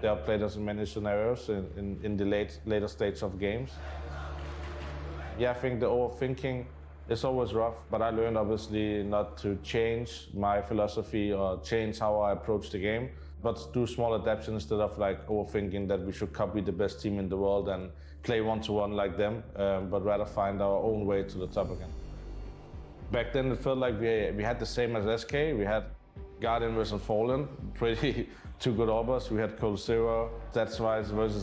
They have played us in many scenarios in the later stage of games. Yeah, I think the overthinking is always rough, but I learned obviously not to change my philosophy or change how I approach the game, but do small adaptations instead of like overthinking that we should copy the best team in the world and play one-to-one like them, but rather find our own way to the top again. Back then it felt like we had the same as SK. We had Guardian versus Fallen, pretty two good orbers. We had Cold Zero, Stats-wise versus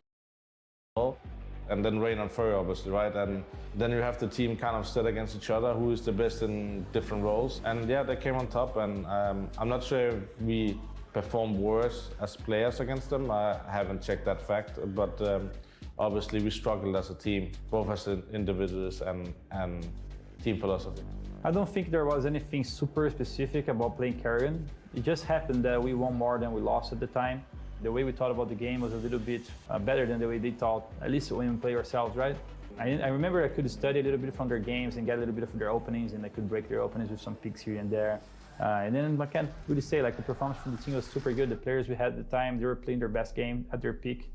and then Rain and Furia, obviously, right? And then you have the team kind of set against each other, who is the best in different roles. And yeah, they came on top, and I'm not sure if we performed worse as players against them. I haven't checked that fact, but obviously we struggled as a team, both as individuals and team philosophy. I don't think there was anything super specific about playing Carrion. It just happened that we won more than we lost at the time. The way we thought about the game was a little bit better than the way they thought, at least when we play ourselves, right? I remember I could study a little bit from their games and get a little bit of their openings, and I could break their openings with some picks here and there. And then I can't really say, like, the performance from the team was super good. The players we had at the time, they were playing their best game at their peak.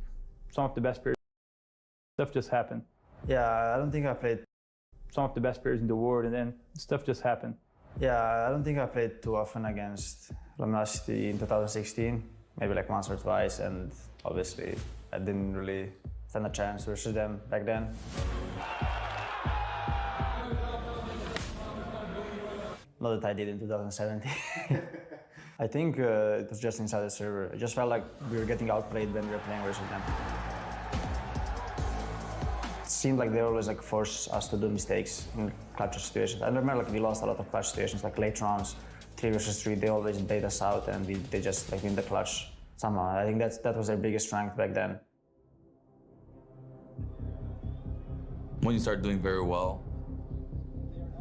Some of the best players. Stuff just happened. Yeah, I don't think I played some of the best players in the world, and then stuff just happened. Yeah, I don't think I played too often against Luminosity in 2016. Maybe like once or twice, and obviously I didn't really stand a chance versus them back then. Not that I did in 2017. I think it was just inside the server. It just felt like we were getting outplayed when we were playing versus them. It seemed like they always like force us to do mistakes in clutch situations. I remember like we lost a lot of clutch situations, like late rounds, 3 versus 3. They always bait us out, and they just like win the clutch somehow. I think that was their biggest strength back then. When you start doing very well,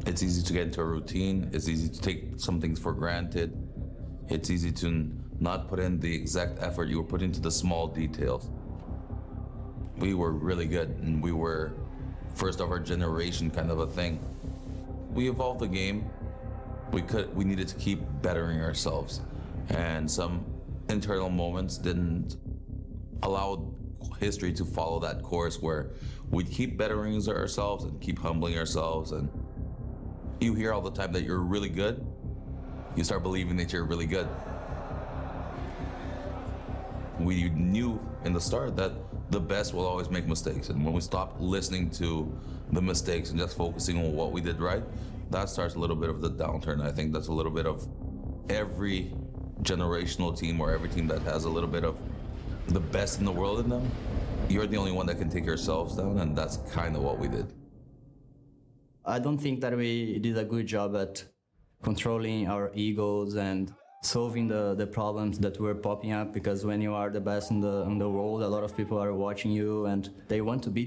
it's easy to get into a routine. It's easy to take some things for granted. It's easy to not put in the exact effort you were put into the small details. We were really good, and we were first of our generation kind of a thing. We evolved the game. We needed to keep bettering ourselves, and some internal moments didn't allow history to follow that course where we'd keep bettering ourselves and keep humbling ourselves. And you hear all the time that you're really good, you start believing that you're really good. We knew in the start that the best will always make mistakes, and when we stop listening to the mistakes and just focusing on what we did right, that starts a little bit of the downturn. I think that's a little bit of every generational team, or every team that has a little bit of the best in the world in them. You're the only one that can take yourselves down, and that's kind of what we did. I don't think that we did a good job at controlling our egos and solving the problems that were popping up, because when you are the best in the world, a lot of people are watching you and they want to beat